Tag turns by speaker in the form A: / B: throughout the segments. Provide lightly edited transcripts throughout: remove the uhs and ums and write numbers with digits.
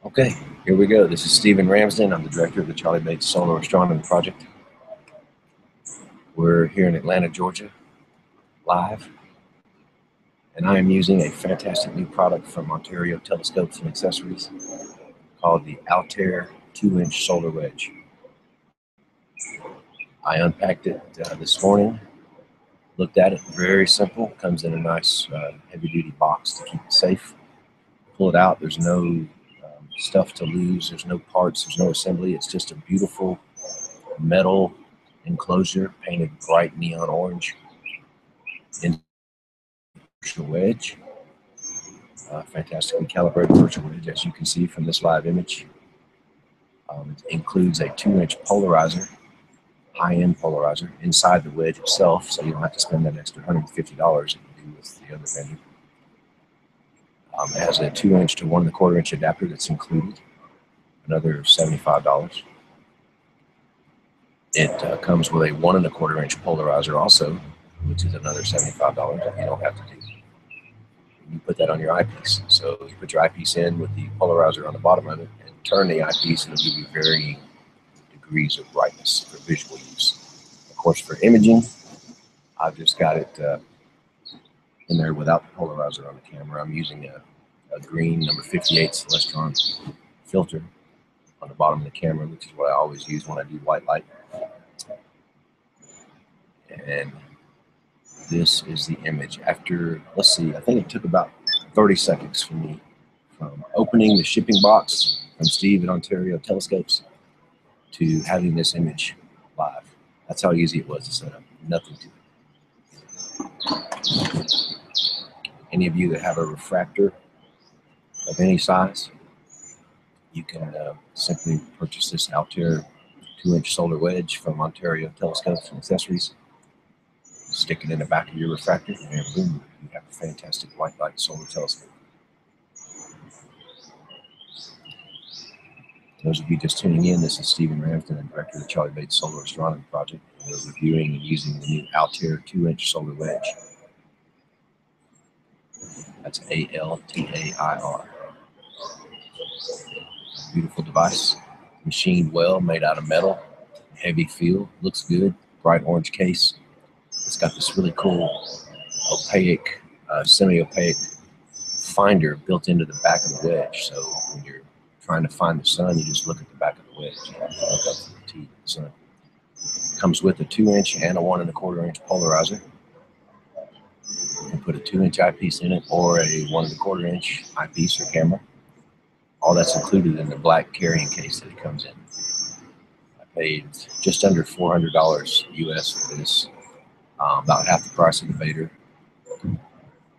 A: Okay, here we go. This is Stephen Ramsden. I'm the director of the Charlie Bates Solar Astronomy Project. We're here in Atlanta, Georgia, live, and I am using a fantastic new product from Ontario Telescopes and Accessories called the Altair 2-inch solar wedge. I unpacked it this morning, looked at it, very simple, comes in a nice heavy-duty box to keep it safe. Pull it out, there's no stuff to lose, there's no parts, there's no assembly, it's just a beautiful metal enclosure painted bright neon orange in virtual wedge, fantastically calibrated virtual wedge, as you can see from this live image. It includes a 2-inch polarizer, high-end polarizer inside the wedge itself, so you don't have to spend that extra $150 that you do with the other vendor. It has a 2-inch to 1 1/4-inch adapter that's included, another $75. It comes with a 1 1/4-inch polarizer also, which is another $75 that you don't have to do. You put that on your eyepiece. So you put your eyepiece in with the polarizer on the bottom of it and turn the eyepiece, and it'll give you varying degrees of brightness for visual use. Of course, for imaging, I've just got it in there without the polarizer on the camera. I'm using a green number 58 Celestron filter on the bottom of the camera, which is what I always use when I do white light. And this is the image after, let's see, I think it took about 30 seconds for me from opening the shipping box from Steve at Ontario Telescopes to having this image live. That's how easy it was to set up, nothing to it. Any of you that have a refractor of any size, you can simply purchase this Altair 2-inch solar wedge from Ontario Telescopes and Accessories. Stick it in the back of your refractor, and boom, you have a fantastic white light solar telescope. Those of you just tuning in, this is Stephen Ramsden, I'm director of the Charlie Bates Solar Astronomy Project. We're reviewing and using the new Altair 2-inch solar wedge. That's A-L-T-A-I-R. Beautiful device, machined well, made out of metal, heavy feel, looks good, bright orange case. It's got this really cool opaque, semi-opaque finder built into the back of the wedge. So when you're trying to find the sun, you just look at the back of the wedge. You have to look up the T of the sun. It comes with a 2-inch and a 1 1/4-inch polarizer. You can put a 2-inch eyepiece in it or a 1 1/4-inch eyepiece or camera. All that's included in the black carrying case that it comes in. I paid just under $400 US for this. About half the price of the Vader,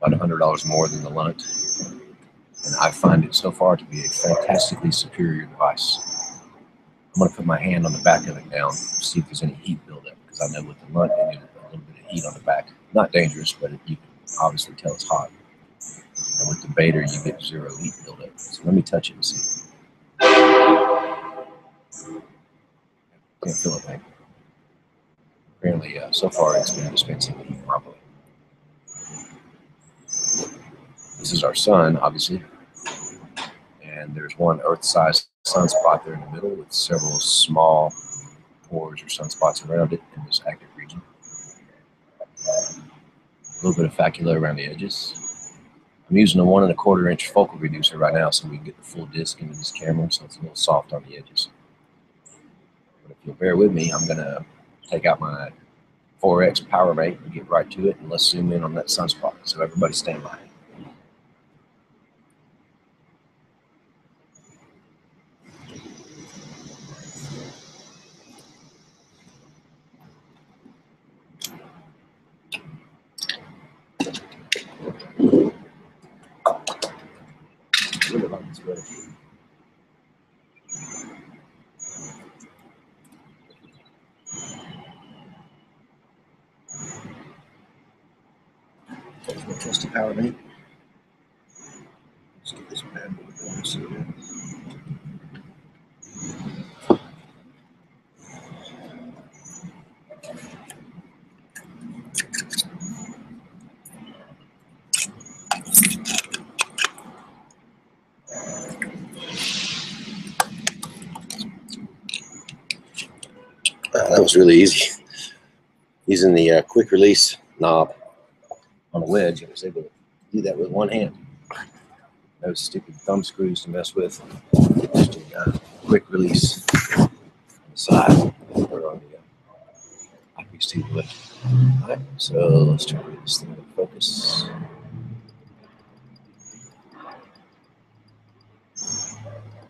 A: about $100 more than the Lunt, and I find it so far to be a fantastically superior device. I'm going to put my hand on the back of it now, see if there's any heat buildup, because I know with the Lunt you get a little bit of heat on the back. Not dangerous, but you can obviously tell it's hot. And with the Vader, you get 0 heat buildup. So let me touch it and see. Can't feel a thing. Apparently, so far it's been dispensing the heat properly. This is our sun, obviously, and there's one Earth-sized sunspot there in the middle with several small pores or sunspots around it in this active region. A little bit of facula around the edges. I'm using a 1 1/4-inch focal reducer right now so we can get the full disc into this camera, so it's a little soft on the edges. But if you'll bear with me, I'm going to take out my 4X power mate and get right to it, and let's zoom in on that sunspot. So everybody stand by. Really like this weather. There's my trusty power mate. Let's get this bad boy going. So
B: That was really easy. Using the quick release knob
A: on a wedge, I was able to do that with one hand. No stupid thumb screws to mess with. Just a quick release on the side or on the eyepiece tube. All right, so let's try to get this thing to focus.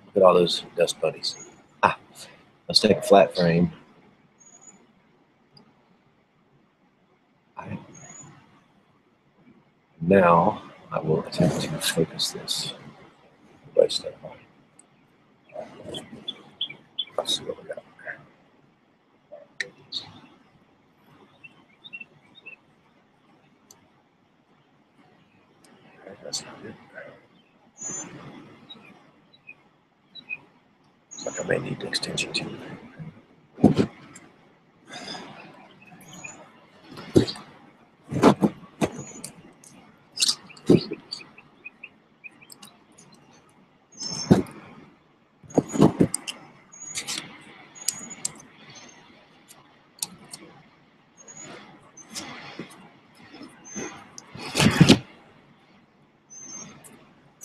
A: Look at all those dust bunnies. Let's take a flat frame. All right. Now I will attempt to focus this by step by. Let's see what we got. That's not good. Looks like I may need the extension too.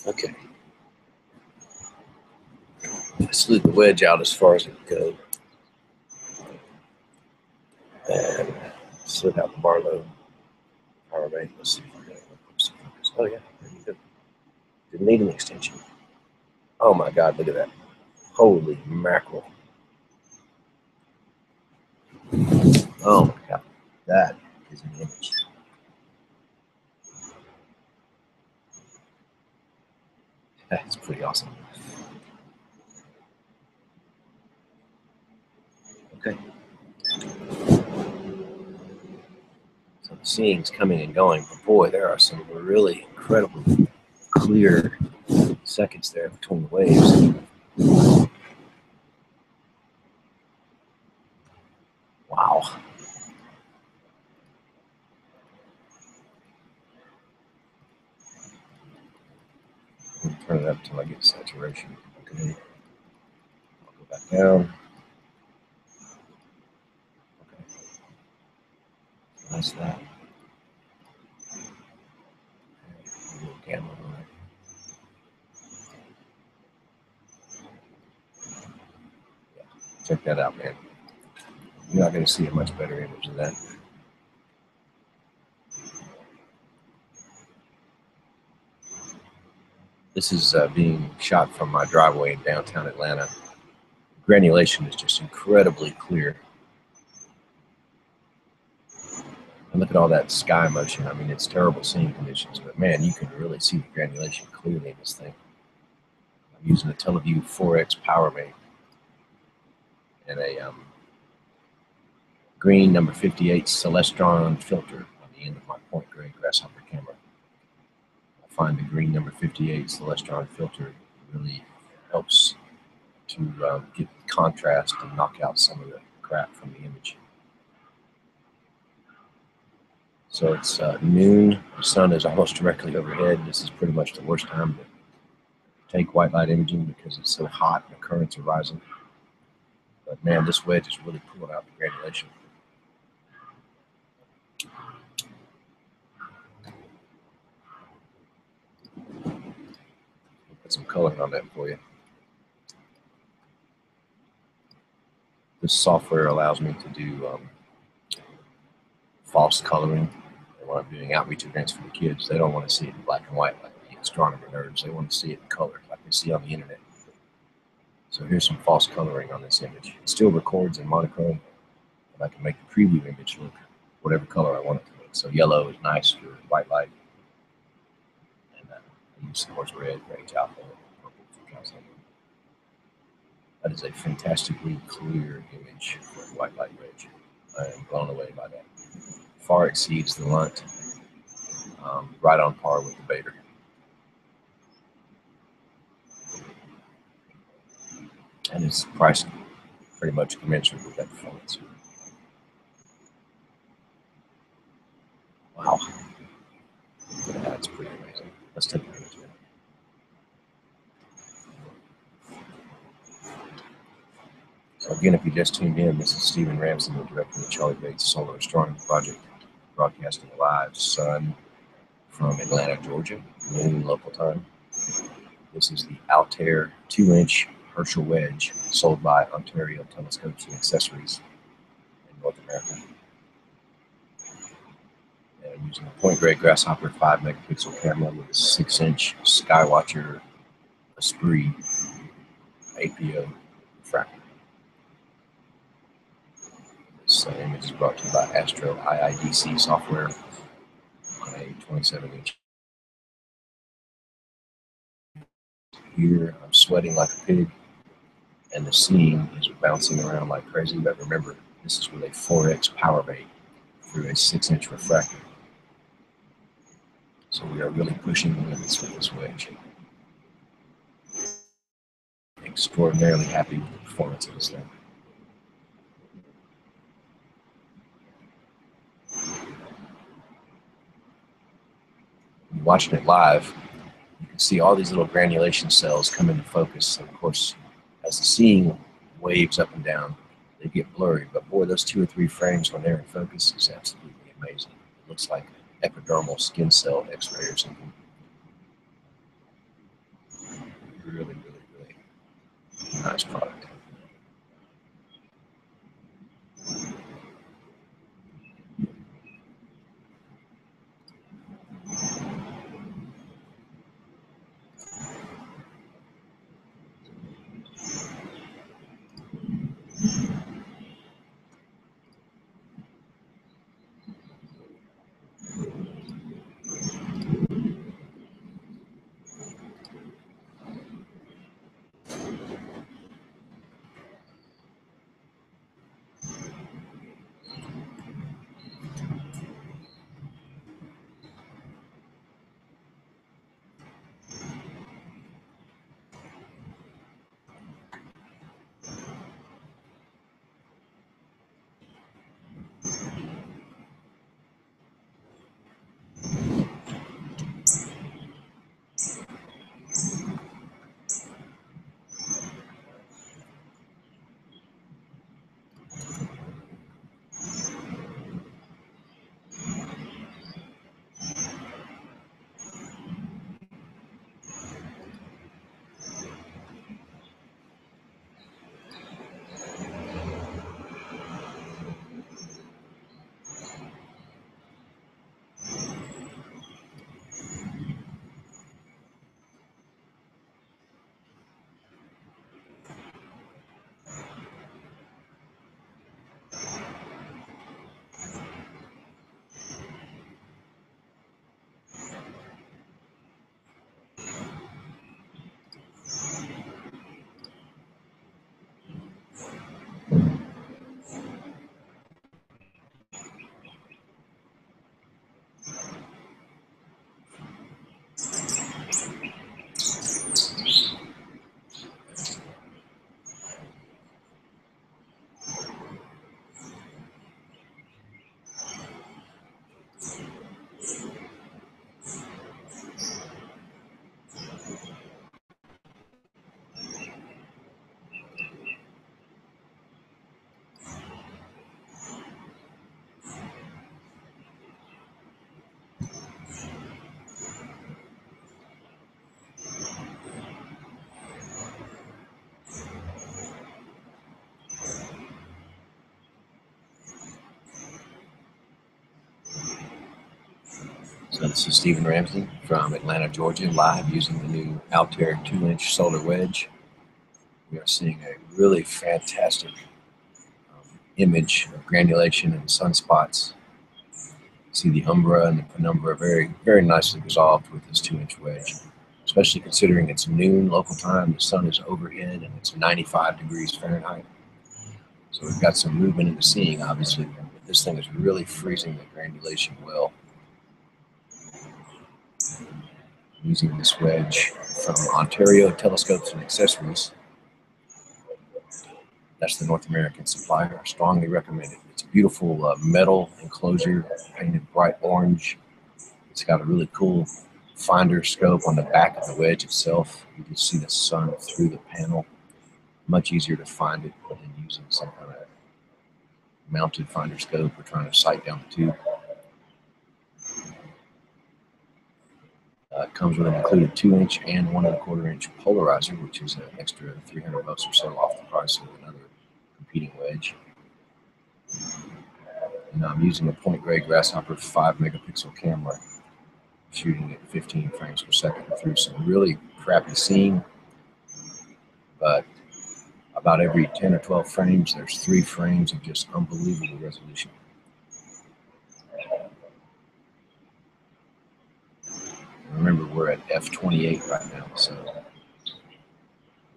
A: Okay. I slid the wedge out as far as it could go. And slid out the Barlow power bank. Let's see if I got it. Oh yeah, there you go. Didn't need an extension. Oh my God, look at that. Holy mackerel. Oh my God. That is an image. That's pretty awesome. Okay. So the seeing's coming and going, but boy, there are some really incredibly clear seconds there between the waves. Wow. Turn it up until I get saturation. Okay. I'll go back down. Okay. That's that. A little gamma on it. Yeah. Check that out, man. You're not going to see a much better image than that. This is being shot from my driveway in downtown Atlanta. Granulation is just incredibly clear. And look at all that sky motion. I mean, it's terrible seeing conditions, but man, you can really see the granulation clearly in this thing. I'm using a Teleview 4X power bank and a green number 58 Celestron filter on the end of my point gray grasshopper camera. I find the green number 58 Celestron filter really helps to get contrast and knock out some of the crap from the image. So it's noon, the sun is almost directly overhead. This is pretty much the worst time to take white light imaging because it's so hot and the currents are rising. But man, this wedge is really pulling out the granulation. Put some color on that for you. This software allows me to do false coloring. And when I'm doing outreach events for the kids, they don't want to see it in black and white like the astronomer nerds. They want to see it in color like they see on the internet. So here's some false coloring on this image. It still records in monochrome, but I can make the preview image look whatever color I want it to look. So yellow is nice for white light. And I use, of course, red, range alpha, purple for calcium. That is a fantastically clear image for white light wedge. I am blown away by that. Far exceeds the Lunt, right on par with the Bader. And it's priced pretty much commensurate with that performance. Wow. That's pretty amazing. Let's take a image. So So again, if you just tuned in, this is Stephen Ramsey, the director of the Charlie Bates Solar Astronomy Project, broadcasting live sun from Atlanta, Georgia, noon local time. This is the Altair 2-inch Herschel Wedge, sold by Ontario Telescopes and Accessories in North America. And I'm using a point grade Grasshopper 5 megapixel camera with a 6-inch Skywatcher Esprit APO refractor. This image is brought to you by Astro IIDC software on a 27-inch. Here, I'm sweating like a pig, and the seeing is bouncing around like crazy. But remember, this is with a 4x power bait through a 6-inch refractor. So we are really pushing the limits with this wedge. Extraordinarily happy with the performance of this thing. Watching it live, you can see all these little granulation cells come into focus. And of course, as the seeing waves up and down, they get blurry. But boy, those 2 or 3 frames when they're in focus is absolutely amazing. It looks like epidermal skin cell X-ray or something. Really, really, really nice product. So this is Stephen Ramsey from Atlanta, Georgia, live using the new Altair 2-inch solar wedge. We are seeing a really fantastic image of granulation and sunspots. See the umbra and the penumbra very, very nicely resolved with this 2-inch wedge, especially considering it's noon local time. The sun is overhead and it's 95 degrees Fahrenheit. So we've got some movement in the seeing, obviously, but this thing is really freezing the granulation well. Using this wedge from Ontario Telescopes and Accessories. That's the North American supplier. I strongly recommend it. It's a beautiful metal enclosure painted bright orange. It's got a really cool finder scope on the back of the wedge itself. You can see the sun through the panel. much easier to find it than using some kind of mounted finder scope or trying to sight down the tube. It comes with an included 2-inch and 1¼ inch polarizer, which is an extra $300 or so off the price of another competing wedge. And I'm using a point gray Grasshopper 5-megapixel camera, shooting at 15 frames per second through some really crappy seeing, but about every 10 or 12 frames, there's 3 frames of just unbelievable resolution. Remember, we're at f/28 right now, so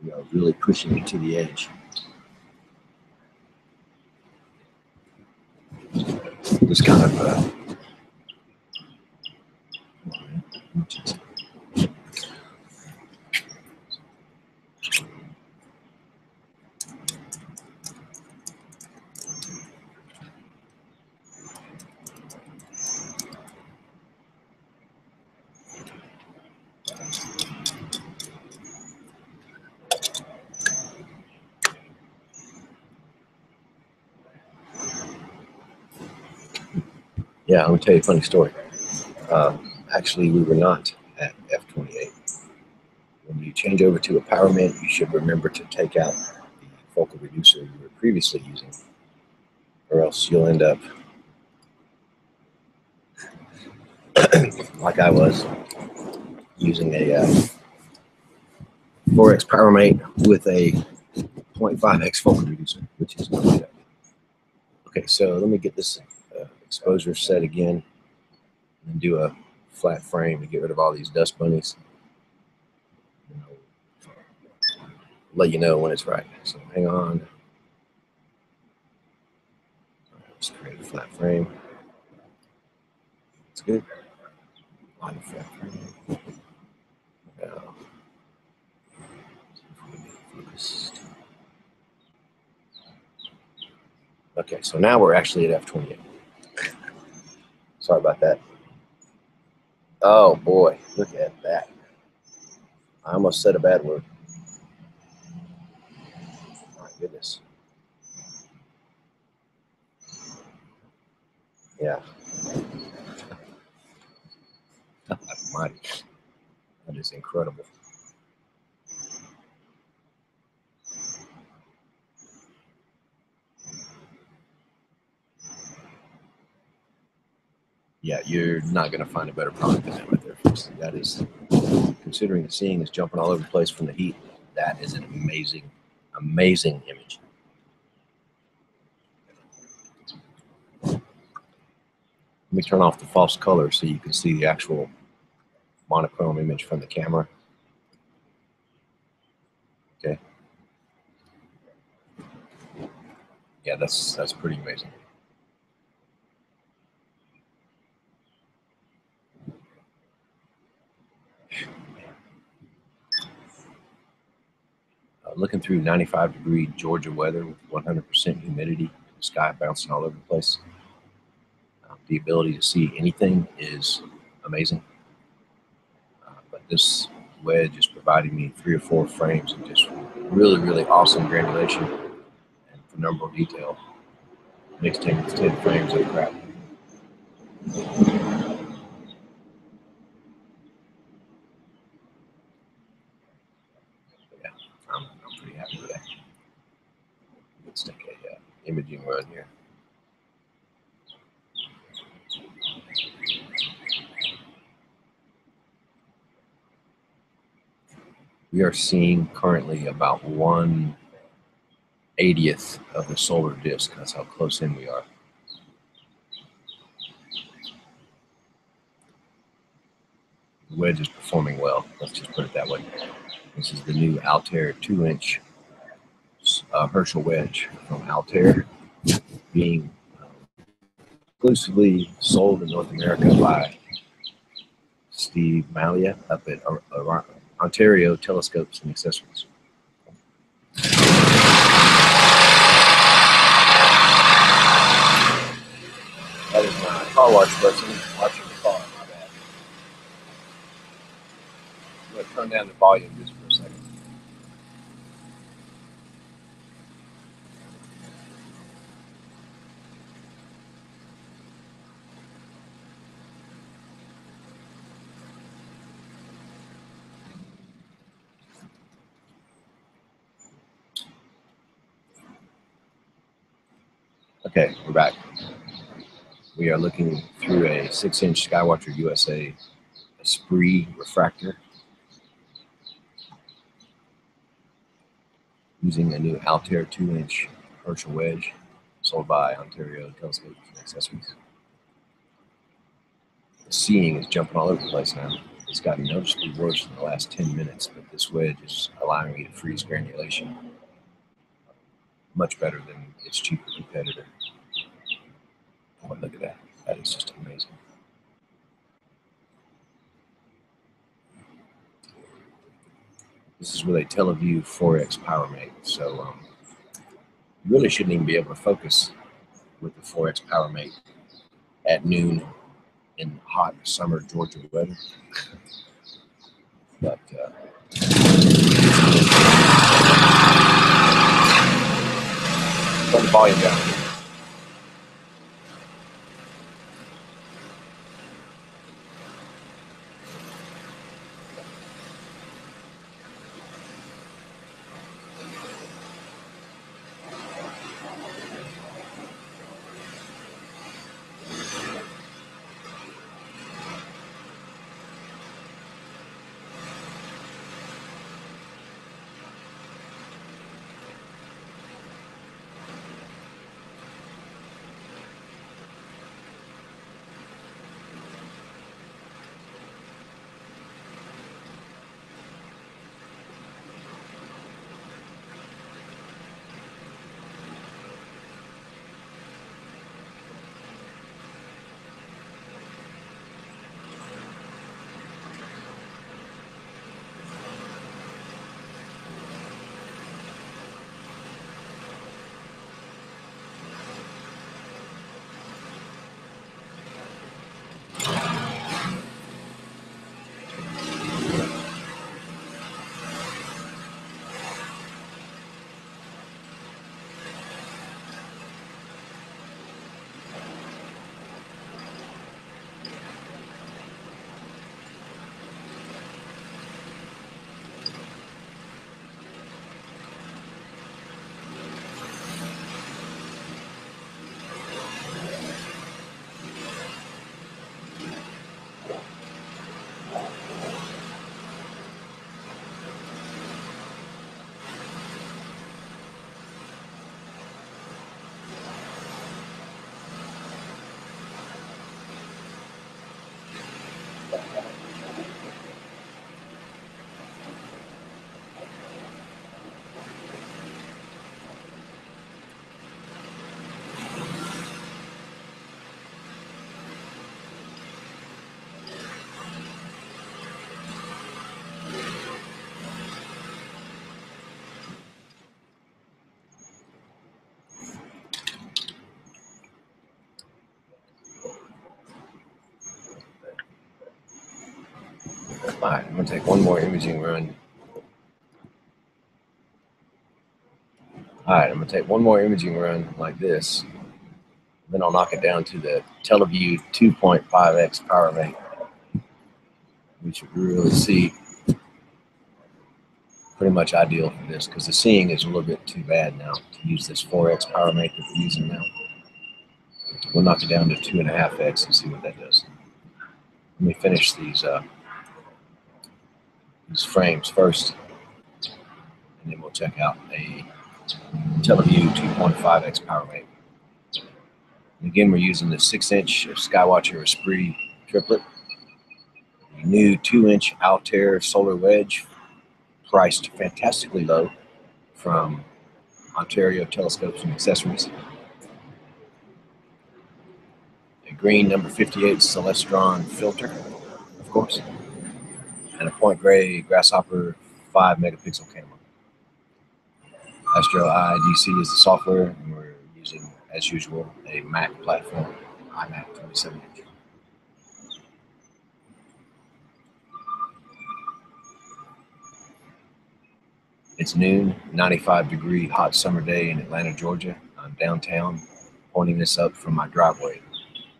A: we are really pushing it to the edge. Just kind of yeah, I'm gonna tell you a funny story. Actually, we were not at f/28. When you change over to a power mint, you should remember to take out the focal reducer you were previously using, or else you'll end up like I was, using a 4x power mate with a 0.5x focal reducer, which is not good. Okay, so let me get this exposure set again and do a flat frame to get rid of all these dust bunnies. Let you know when it's right. So hang on. Let's create a flat frame. It's good. On the flat frame. Now, focused. Okay, so now we're actually at f/28. Sorry about that. Oh boy, look at that. I almost said a bad word. My goodness. Yeah. Almighty. That is incredible. Yeah, you're not going to find a better product than that right there, folks. That is, considering the seeing is jumping all over the place from the heat, that is an amazing, amazing image. Let me turn off the false color so you can see the actual monochrome image from the camera. Okay. Yeah, that's pretty amazing. Looking through 95-degree Georgia weather with 100% humidity, sky bouncing all over the place. The ability to see anything is amazing. But this wedge is providing me 3 or 4 frames of just really, really awesome granulation and phenomenal detail, mixed in with 10 frames of crap. Yeah, I'm pretty happy with that. Let's take a imaging run here. We are seeing currently about 1/80th of the solar disk. That's how close in we are. The wedge is performing well. Let's just put it that way. This is the new Altair 2-inch Herschel wedge from Altair, being exclusively sold in North America by Steve Malia up at Ontario Telescopes and Accessories. That is my car wash person watching the car. My bad. I'm going to turn down the volume just for a second. Okay, we're back. We are looking through a 6-inch Skywatcher USA Esprit refractor using a new Altair 2-inch Herschel wedge sold by Ontario Telescopes and Accessories. The seeing is jumping all over the place now. It's gotten noticeably worse in the last 10 minutes, but this wedge is allowing me to freeze granulation much better than its cheaper competitor. Oh, look at that. That is just amazing. This is with a Teleview 4X power mate, so you really shouldn't even be able to focus with the 4X power mate at noon in hot summer Georgia weather. But turn the volume down. All right, I'm going to take one more imaging run. All right, I'm going to take one more imaging run like this. Then I'll knock it down to the Teleview 2.5X power mate. We should really see. Pretty much ideal for this because the seeing is a little bit too bad now to use this 4X power mate that we're using now. We'll knock it down to 2.5X and see what that does. Let me finish these frames first, and then we'll check out a Teleview 2.5X power mate. And again, we're using the 6-inch Skywatcher Esprit triplet, the new 2-inch Altair solar wedge, priced fantastically low from Ontario Telescopes and Accessories. A green number 58 Celestron filter, of course, and a point gray Grasshopper 5 megapixel camera. Astro IDC is the software, and we're using, as usual, a Mac platform, iMac 27-inch. It's noon, 95-degree hot summer day in Atlanta, Georgia. I'm downtown, pointing this up from my driveway.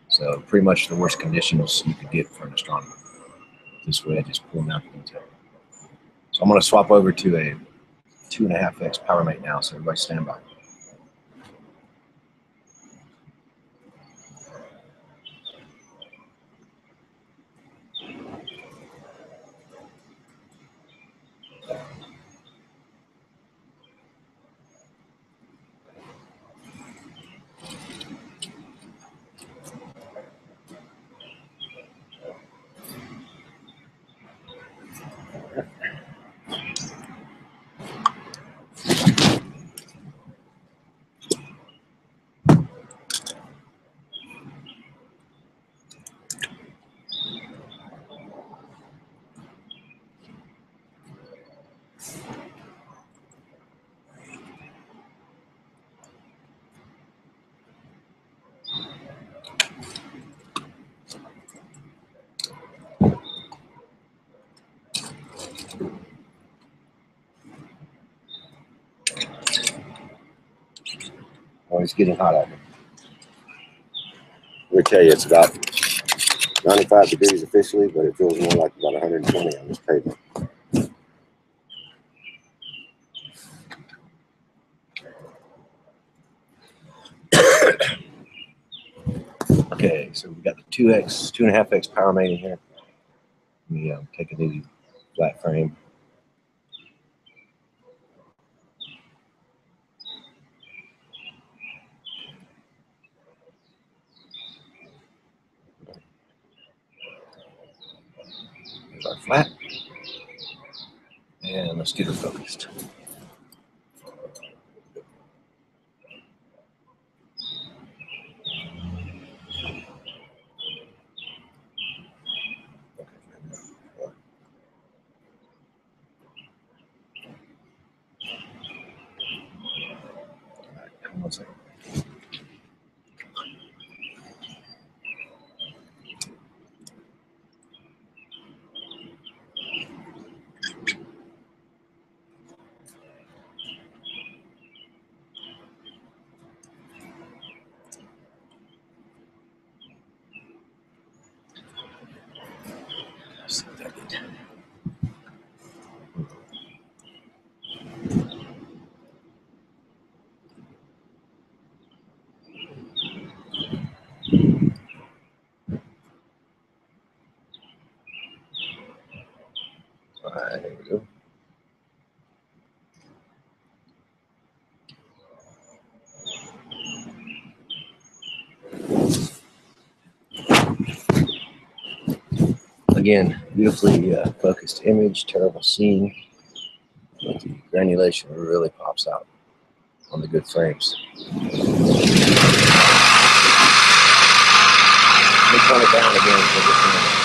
A: So pretty much the worst conditions you could get for an astronomer. This wedge is pulling out the detail. So I'm going to swap over to a 2.5X power mate now, so everybody stand by. Oh, it's getting hot out here.
B: Let me tell you, it's about 95 degrees officially, but it feels more like about 120 on this pavement.
A: Okay, so we got the 2.5x power main in here. Let me take a new flat frame. There's our flat. And let's get it focused. One second. All right, there we go. Again, beautifully focused image, terrible scene. The granulation really pops out on the good frames. Let me turn it down again for just a minute.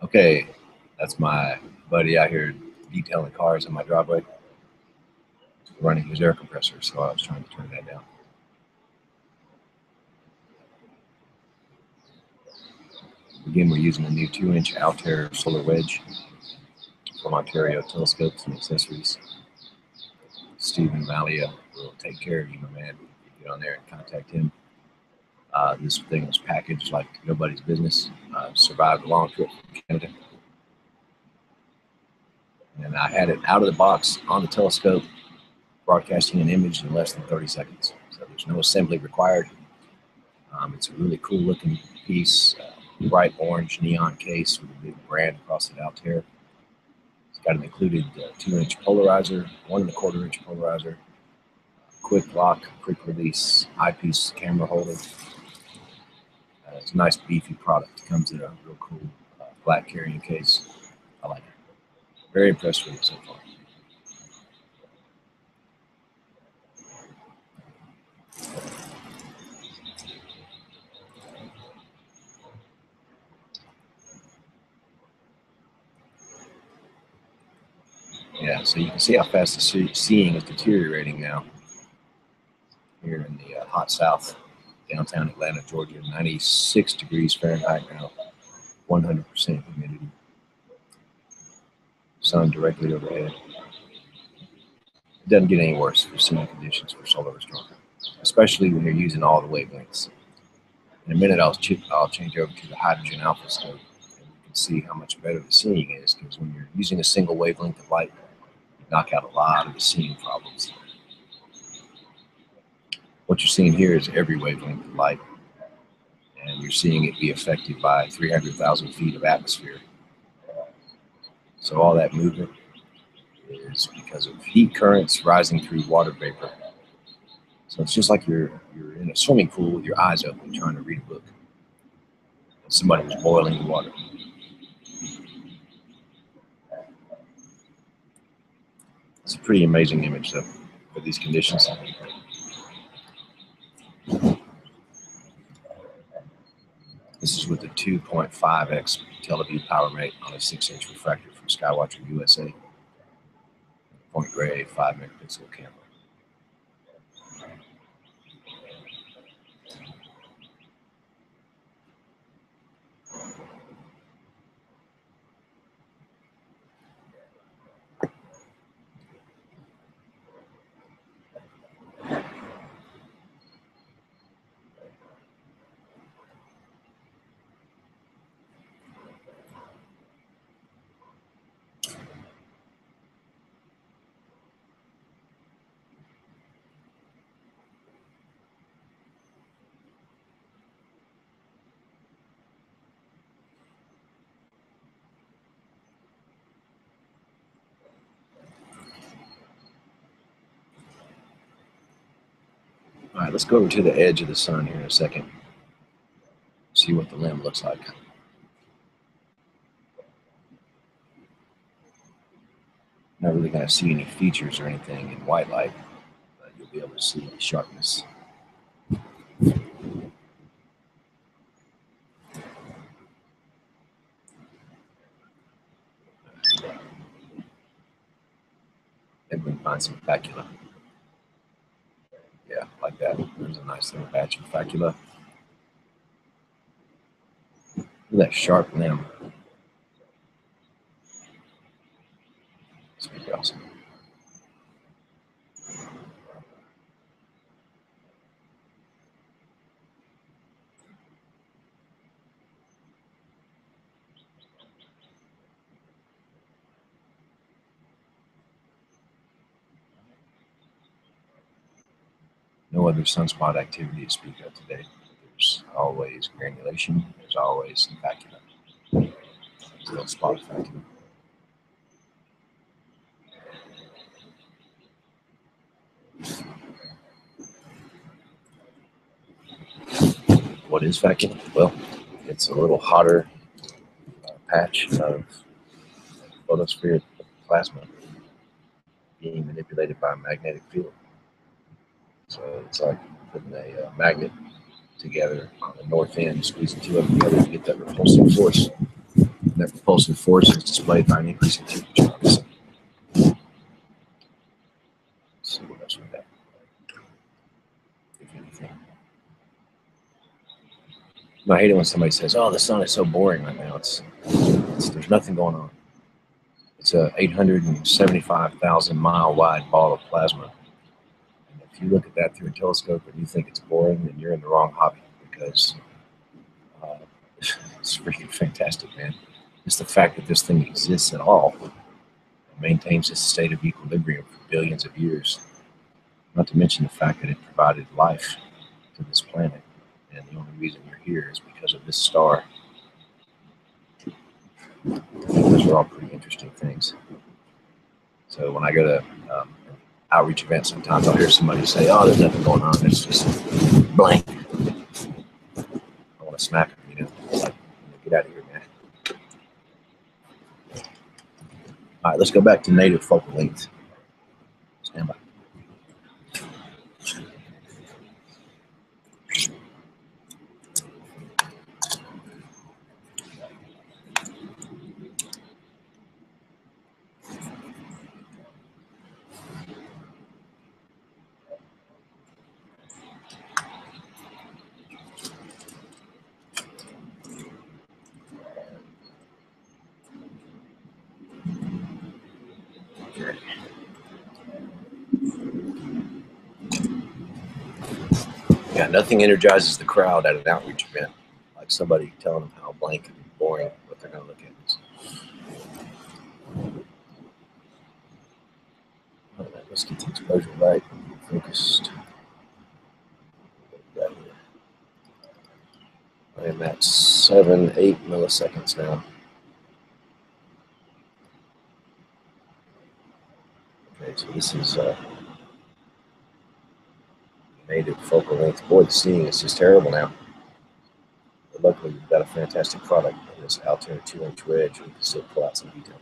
A: Okay, that's my buddy out here detailing cars in my driveway, running his air compressor, so I was trying to turn that down. Again, we're using a new 2-inch Altair solar wedge from Ontario Telescopes and Accessories. Stephen Valia will take care of you, my man. Get on there and contact him. This thing was packaged like nobody's business. Survived a long trip from Canada. And I had it out of the box on the telescope, broadcasting an image in less than 30 seconds. So there's no assembly required. It's a really cool looking piece, bright orange neon case with a big brand across it, Altair. It's got an included 2-inch polarizer, 1 1/4 inch polarizer, quick lock, quick release, eyepiece camera holder. It's a nice beefy product. It comes in a real cool black carrying case. I like it. Very impressed with it so far. Yeah, so you can see how fast the seeing is deteriorating now here in the hot south, downtown Atlanta, Georgia. 96 degrees Fahrenheit now, 100% humidity. Sun directly overhead. It doesn't get any worse for seeing conditions for solar astronomy, especially when you're using all the wavelengths. In a minute, I'll change over to the hydrogen alpha scope, and you can see how much better the seeing is, because when you're using a single wavelength of light, you knock out a lot of the seeing problems. What you're seeing here is every wavelength of light, and you're seeing it be affected by 300,000 feet of atmosphere. So all that movement is because of heat currents rising through water vapor. So it's just like you're in a swimming pool with your eyes open trying to read a book. And somebody was boiling the water. It's a pretty amazing image though for these conditions. This is with the 2.5x Teleview power mate on a 6-inch refractor from Skywatcher USA. Point gray 5-megapixel camera. All right, let's go over to the edge of the sun here in a second. See what the limb looks like. Not really going to see any features or anything in white light, but you'll be able to see the sharpness. Maybe we can find some facula. Yeah, like that. There's a nice little batch of facula. Look at that sharp limb. It's pretty awesome. No other sunspot activity to speak of today. There's always granulation. There's always some facula. Still spot facula. What is facula? Well, it's a little hotter patch of photospheric plasma being manipulated by a magnetic field. So it's like putting a magnet together on the north end, squeezing two of them together to get that repulsive force. And that repulsive force is displayed by an increase in temperature. Let's see what else we got, if anything. I hate it when somebody says, "Oh, the sun is so boring right now. There's nothing going on." It's a 875,000 mile wide ball of plasma. And if you look at that through a telescope and you think it's boring, then you're in the wrong hobby, because it's freaking fantastic, man. Just the fact that this thing exists at all, maintains its state of equilibrium for billions of years. Not to mention the fact that it provided life to this planet, and the only reason we're here is because of this star. Those are all pretty interesting things. So when I go to outreach events, sometimes I'll hear somebody say, "Oh, there's nothing going on. It's just blank." I want to smack them, you know. Like, get out of here, man. All right, let's go back to native focal length. Stand by. Okay. Yeah, nothing energizes the crowd at an outreach event like somebody telling them how blank and boring what they're going to look at is. All right, let's get the exposure right, focused. I am at 7-8 milliseconds now. Okay, so this is native focal length. Boy, the seeing is just terrible now. But luckily, we've got a fantastic product in this Altair 2-inch wedge. We can still pull out some detail.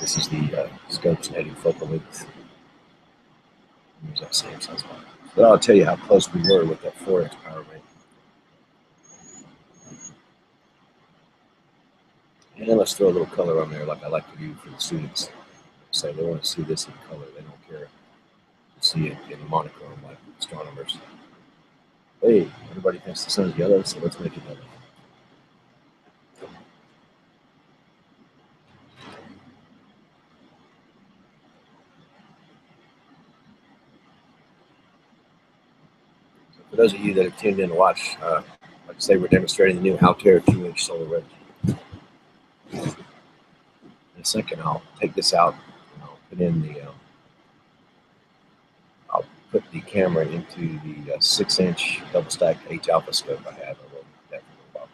A: This is the scope's native focal length. Use that same size line. But I'll tell you how close we were with that 4x power bank. And let's throw a little color on there like I like to do for the students. Say they want to see this in color. They don't care to see it in monochrome like astronomers. Hey, everybody thinks the sun's yellow, so let's make it yellow. For those of you that have tuned in to watch, like I say, we're demonstrating the new Altair 2-inch solar wedge. In a second, I'll take this out and I'll put in the I'll put the camera into the 6-inch double stacked H alpha scope I have. I will do that for a little while.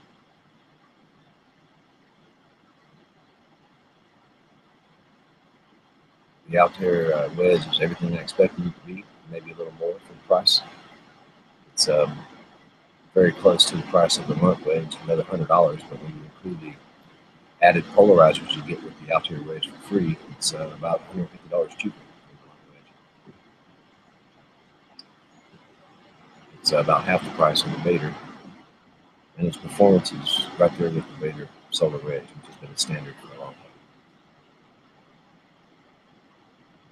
A: The Altair wedge is everything I expected it to be, maybe a little more for the price. It's very close to the price of the month wedge, another $100, but when you include the added polarizers you get with the Altair wedge for free, it's about $150 cheaper. It's about half the price of the Vader, and its performance is right there with the Vader solar wedge, which has been a standard for a long time.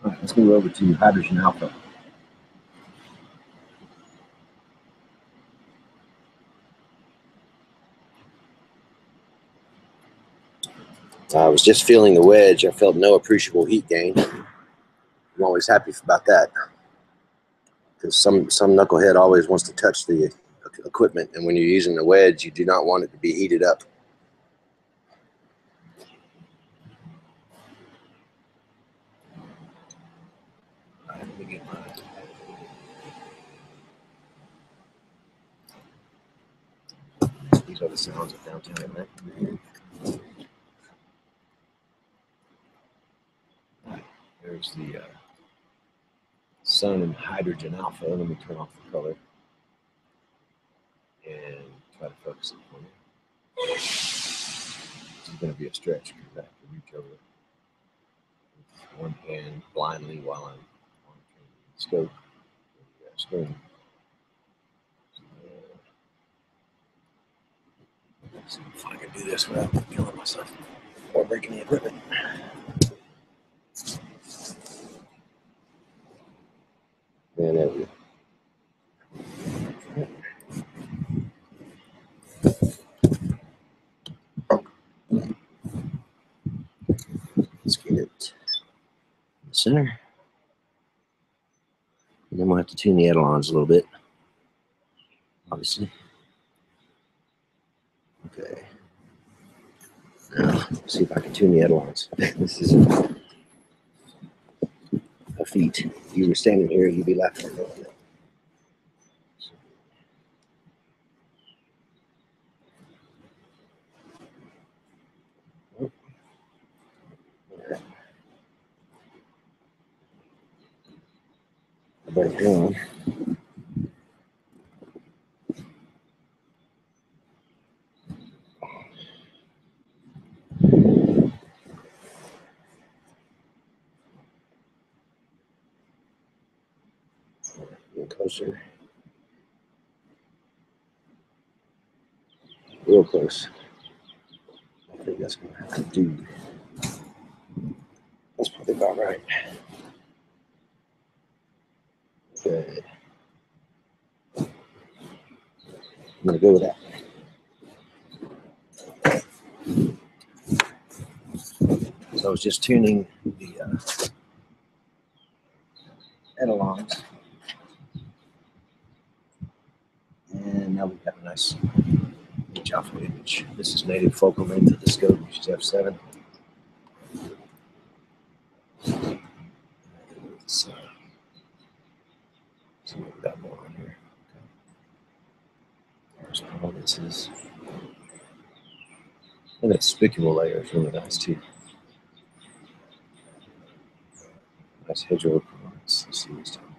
A: All right, let's move over to hydrogen alpha.
B: I was just feeling the wedge. I felt no appreciable heat gain. I'm always happy about that, because some knucklehead always wants to touch the equipment, and when you're using the wedge, you do not want it to be heated up.
A: All right, let me get mine. These are the sounds of downtown at night. There's the sun and hydrogen alpha. Let me turn off the color and try to focus it for you. This is going to be a stretch because I have to reach over with one hand blindly while I'm on the scope and the screen. Let's see if I can do this without killing myself or breaking the equipment.
B: And there we go. Get it in the center. And then we'll have to tune the ailerons a little bit, obviously. Okay. Now, let's see if I can tune the ailerons. This is a feat. If you were standing here, you'd be laughing at me. I better go on. Get closer. Real close. I think that's going to have to do. That's probably about right. Good. I'm going to go with that. So I was just tuning the ailerons. And now we've got a nice image off of image. This is native focal length of the scope, which is f7. So we've got more on here. There's prominences. And that spicule layer is really nice too. Nice hedgerow prominence. Let's see this time.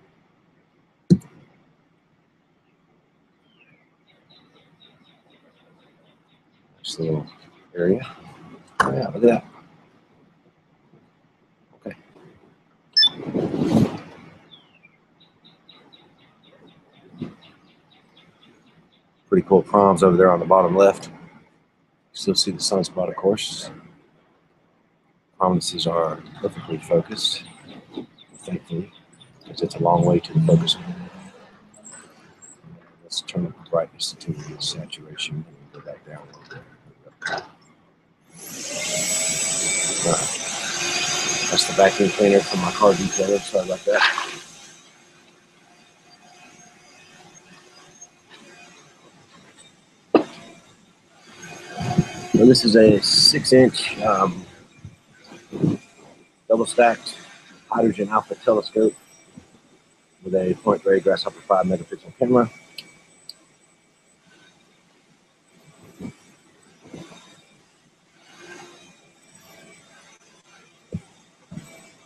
B: Nice little area. Oh yeah, look at that. Okay. Pretty cool proms over there on the bottom left. Still see the sunspot, of course. Prominences are perfectly focused, thankfully, because it's a long way to the focus. Let's turn up the brightness until we get saturation and go back down a little bit. All right. That's the vacuum cleaner from my car detailer. Sorry about that. And this is a 6-inch double-stacked hydrogen alpha telescope with a point gray grasshopper 5 megapixel camera.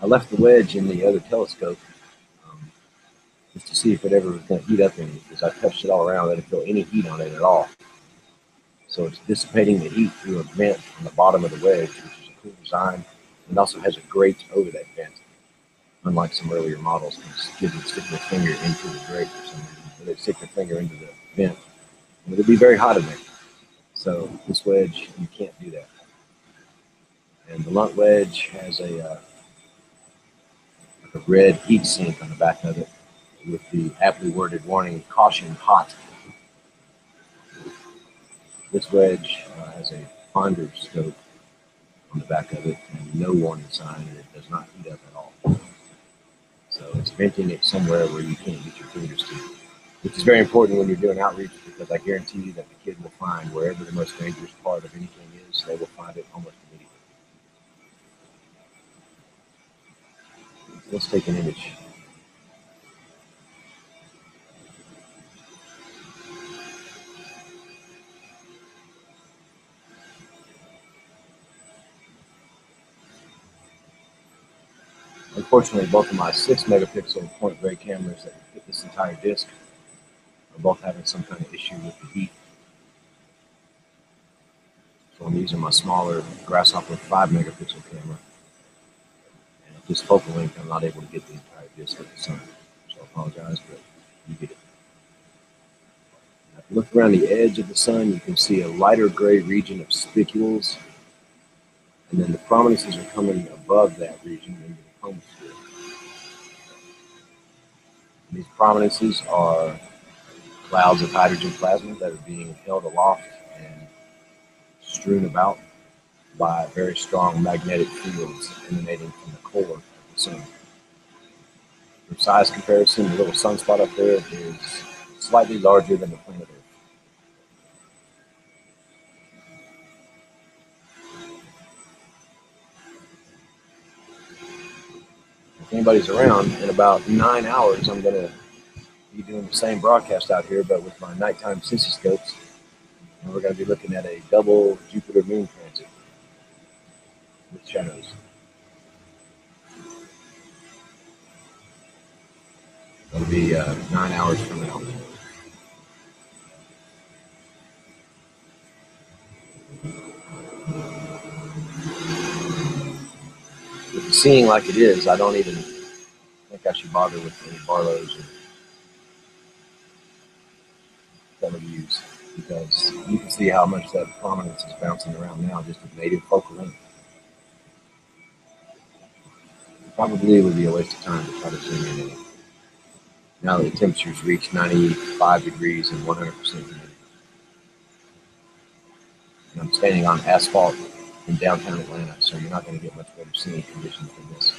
B: I left the wedge in the other telescope just to see if it ever was going to heat up any, because I touched it all around. I didn't feel any heat on it at all. So it's dissipating the heat through a vent on the bottom of the wedge, which is a cool design. It also has a grate over that vent, unlike some earlier models, because kids would stick their finger into the grate or something. So they'd stick their finger into the vent, and it would be very hot in there. So this wedge, you can't do that. And the Lunt wedge has a red heat sink on the back of it with the aptly worded warning, caution, hot. This wedge has a finder scope on the back of it and no warning sign, and it does not heat up at all. So it's venting it somewhere where you can't get your fingers to it, which is very important when you're doing outreach, because I guarantee you that the kid will find wherever the most dangerous part of anything is, they will find it almost immediately. Let's take an image. Unfortunately, both of my 6 megapixel point gray cameras that fit this entire disc are both having some kind of issue with the heat. So I'm using my smaller Grasshopper 5 megapixel camera. And at this focal length, I'm not able to get the entire disc of the sun. So I apologize, but you get it. Now, if you look around the edge of the sun, you can see a lighter gray region of spicules. And then the prominences are coming above that region into the chromosphere. These prominences are clouds of hydrogen plasma that are being held aloft and strewn about
A: by very strong magnetic fields emanating from the core of the sun. For size comparison, the little sunspot up there is slightly larger than the planet Earth. If anybody's around, in about 9 hours, I'm going to be doing the same broadcast out here, but with my nighttime scopes, and we're going to be looking at a double Jupiter-Moon transit with shadows. That'll be 9 hours from now. With the seeing like it is, I don't even think I should bother with any Barlows or televiews, because you can see how much that prominence is bouncing around now just with native focal length. Probably would be a waste of time to try to zoom in on it. Now that the temperatures reach 95 degrees and 100% humidity. And I'm standing on asphalt in downtown Atlanta, so you're not going to get much better seeing conditions than this.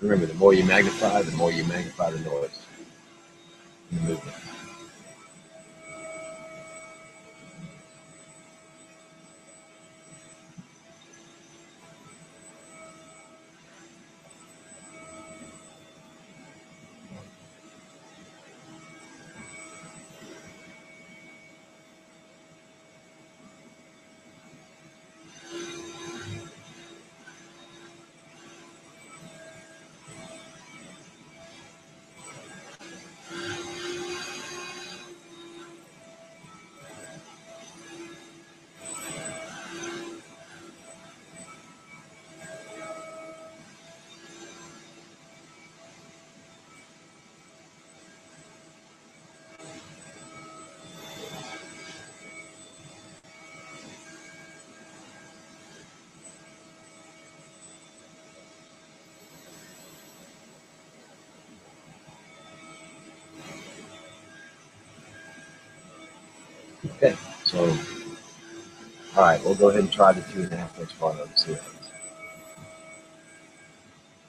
A: Remember, the more you magnify the noise and the movement. Okay, so, all right, we'll go ahead and try the 2.5 inch Barlow to see what happens.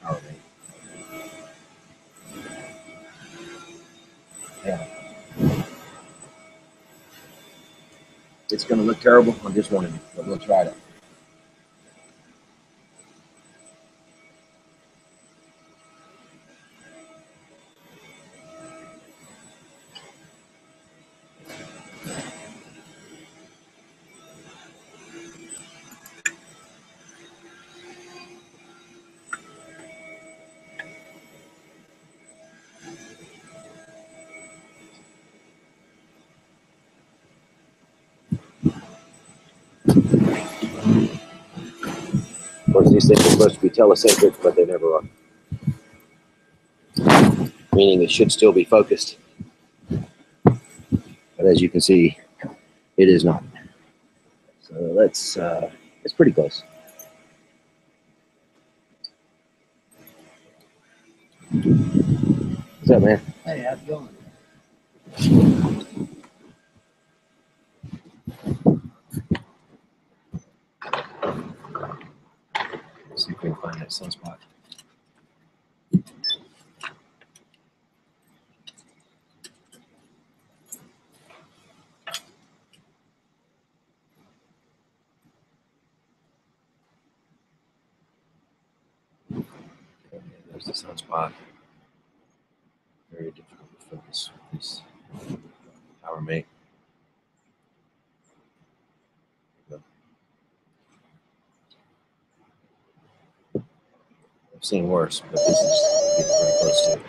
A: Power rate. Yeah. It's going to look terrible on just one of you, but we'll try it. Of course, these things are supposed to be telecentric, but they never are. Meaning it should still be focused. But as you can see, it is not. So let's, it's pretty close. What's up, man?
C: Hey, how's it going?
A: Let's see if we can find that sunspot. Okay, there's the sunspot. Very difficult to focus with this power mate. I've seen worse, but this is getting pretty close to it.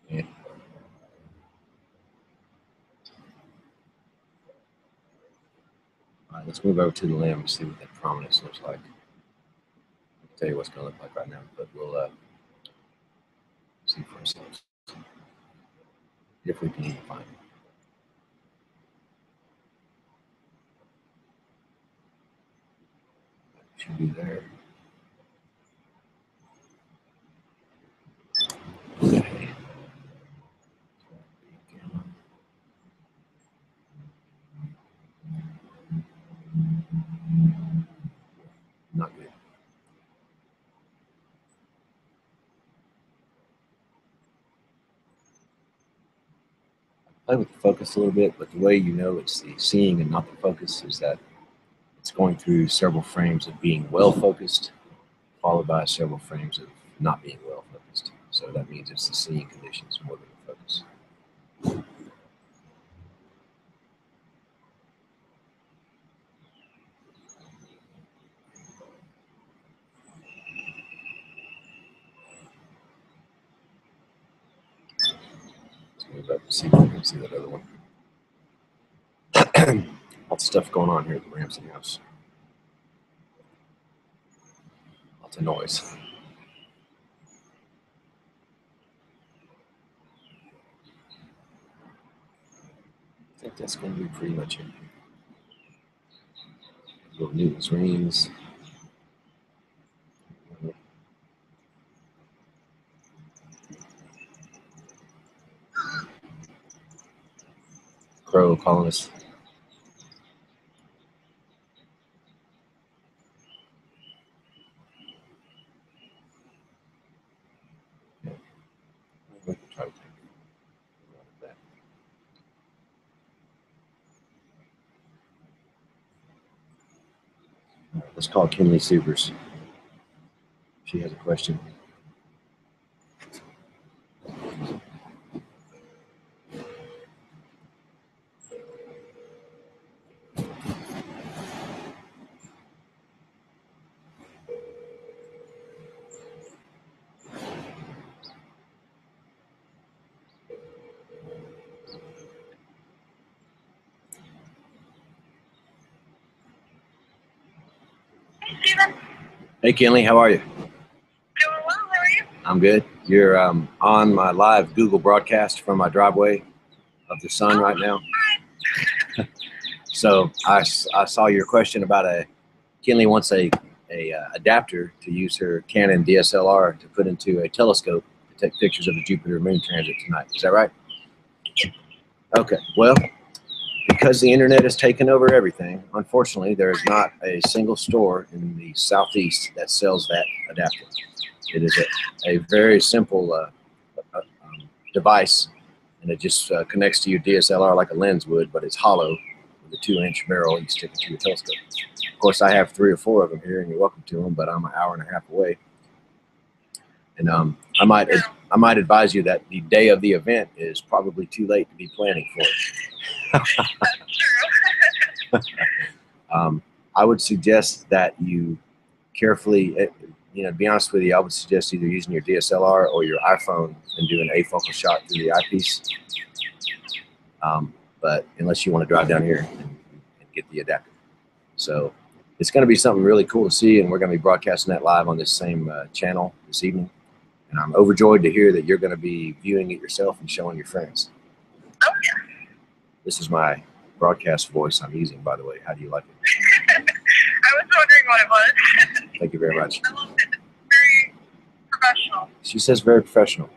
A: Yeah. All right, let's move over to the limb and see what that prominence looks like. I'll tell you what's going to look like right now, but we'll see for ourselves if we can even find it. Should be there. Okay. Not good. Play with the focus a little bit, but the way you know it's the seeing and not the focus is that it's going through several frames of being well focused, followed by several frames of not being well focused. So that means it's the seeing conditions more than the focus. Let's move up and see if we can see that other one. Lots of stuff going on here at the Ramsey house. Lots of noise. I think that's going to be pretty much it. Little Newton's rings. Crow calling us. Yeah. We can try to take that. All right, let's call Kinley Subers. She has a question.
C: Steven.
A: Hey, Kinley, how are you?
C: Doing well. How are you?
A: I'm good. You're on my live Google broadcast from my driveway of the sun right now. So I saw your question about Kinley wants a adapter to use her Canon DSLR to put into a telescope to take pictures of the Jupiter moon transit tonight. Is that right? Okay. Well, because the internet has taken over everything, unfortunately, there is not a single store in the Southeast that sells that adapter. It is a very simple device, and it just connects to your DSLR like a lens would, but it's hollow with a 2-inch barrel you stick it to your telescope. Of course, I have 3 or 4 of them here, and you're welcome to them, but I'm an hour and a half away. And I might advise you that the day of the event is probably too late to be planning for it.
C: That's true.
A: I would suggest that you carefully, to be honest with you, I would suggest either using your DSLR or your iPhone and do an afocal shot through the eyepiece. But unless you want to drive down here and get the adapter. So it's going to be something really cool to see, and we're going to be broadcasting that live on this same channel this evening. And I'm overjoyed to hear that you're going to be viewing it yourself and showing your friends.
C: Oh, yeah.
A: This is my broadcast voice I'm using, by the way. How do you like it?
C: I was wondering what it was.
A: Thank you very much.
C: I loved it. It's very professional.
A: She says very professional.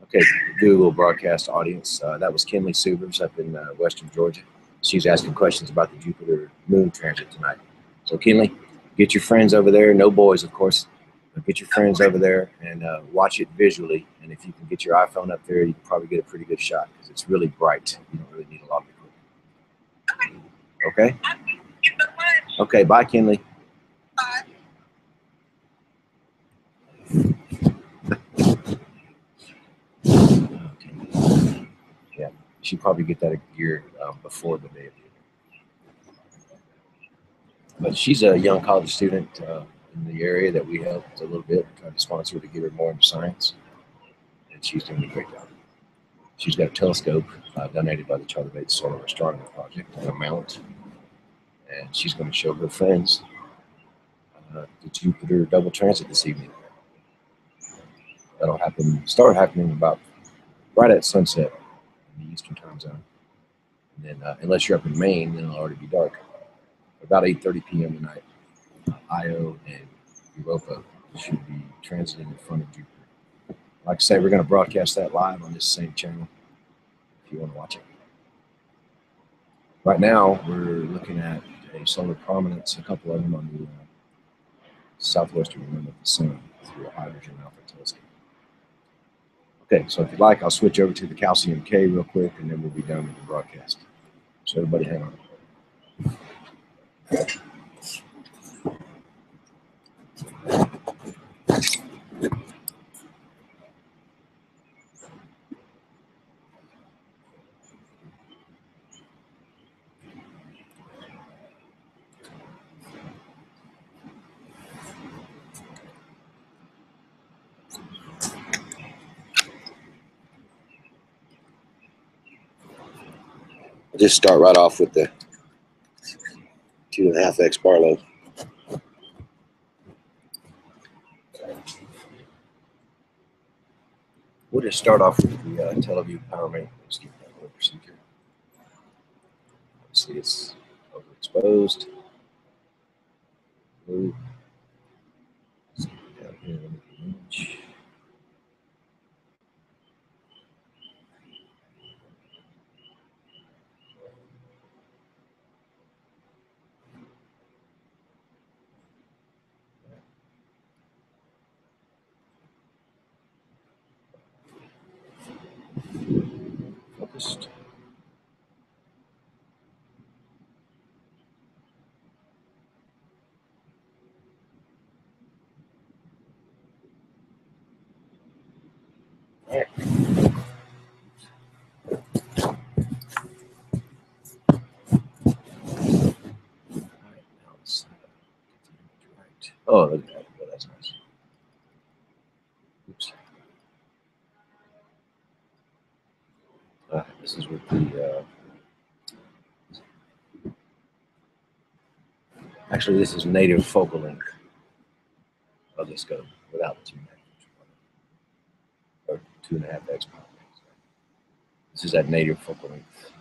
A: Okay, Google broadcast audience. That was Kinley Subers up in western Georgia. She's asking questions about the Jupiter moon transit tonight. So Kinley, get your friends over there. No boys, of course. But get your friends over there and watch it visually. And if you can get your iPhone up there, you can probably get a pretty good shot because it's really bright. You don't really need a lot of equipment. Okay?
C: Thank you so much.
A: Okay, bye, Kinley.
C: Bye.
A: Okay. Yeah, she probably get that gear before the day of the event. But she's a young college student in the area that we helped a little bit, tried to sponsor her to get her more into science, and she's doing a great job. She's got a telescope donated by the Charlie Bates Solar Astronomy Project on a mount, and she's going to show her friends the Jupiter double transit this evening. That'll start happening about right at sunset in the Eastern time zone. And then, unless you're up in Maine, then it'll already be dark. About 8:30 p.m. tonight, Io and Europa should be transiting in front of Jupiter. Like I say, we're going to broadcast that live on this same channel if you want to watch it. Right now, we're looking at a solar prominence, a couple of them on the southwestern rim of the sun through a hydrogen alpha telescope. Okay, so if you'd like, I'll switch over to the calcium K real quick, and then we'll be done with the broadcast. So everybody hang on.
B: I'll just start right off with the 2.5x Barlow.
A: We'll just start off with the Teleview power main. Just give that a little procedure. Obviously, it's overexposed. Move. Down here, look at the image. Focused. All right. Now let's get the image right. Oh, look at that. Oh, that's nice. Oops. This is with the. Actually, this is native focal length of the scope without the 2.5 or 2.5x power. This is at native focal length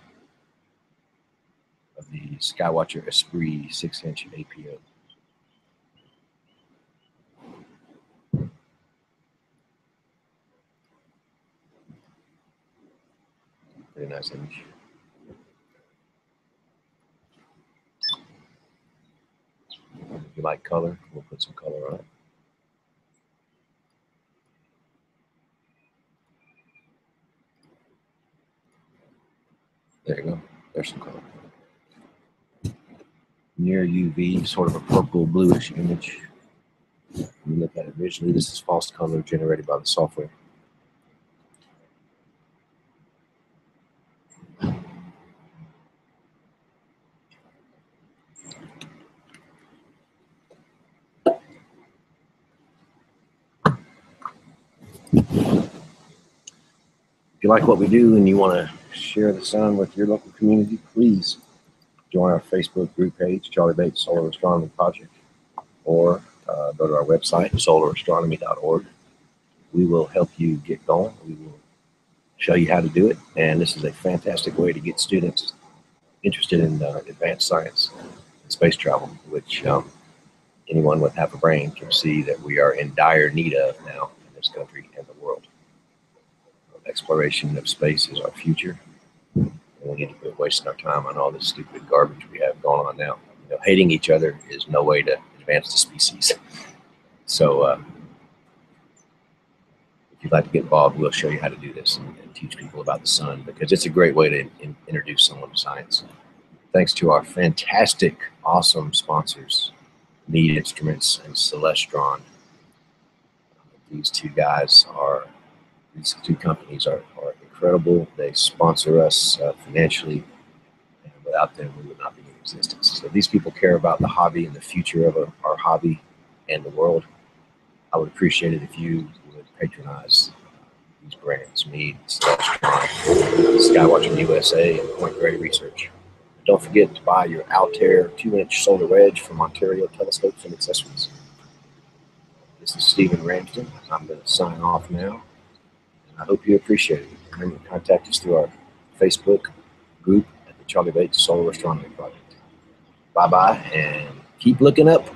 A: of the Skywatcher Esprit 6-inch APO. Pretty nice image. If you like color, we'll put some color on it. There you go. There's some color. Near UV, sort of a purple bluish image. When you look at it visually, this is false color generated by the software. If you like what we do and you want to share the sun with your local community, please join our Facebook group page, Charlie Bates Solar Astronomy Project, or go to our website, solarastronomy.org. We will help you get going. We will show you how to do it. And this is a fantastic way to get students interested in advanced science and space travel, which anyone with half a brain can see that we are in dire need of now in this country and the world. Exploration of space is our future. And we need to quit wasting our time on all this stupid garbage we have going on now. You know, hating each other is no way to advance the species. So if you'd like to get involved, we'll show you how to do this and teach people about the sun, because it's a great way to introduce someone to science. Thanks to our fantastic, awesome sponsors, Need Instruments and Celestron. These two companies are incredible. They sponsor us financially, and without them, we would not be in existence. So these people care about the hobby and the future of our hobby and the world. I would appreciate it if you would patronize these brands, Need, Celestron, Skywatcher USA, and Point Grey Research. Don't forget to buy your Altair 2-inch solar wedge from Ontario Telescopes and Accessories. This is Stephen Ramsden. I'm going to sign off now. I hope you appreciate it. Remember to contact us through our Facebook group at the Charlie Bates Solar Astronomy Project. Bye-bye, and keep looking up.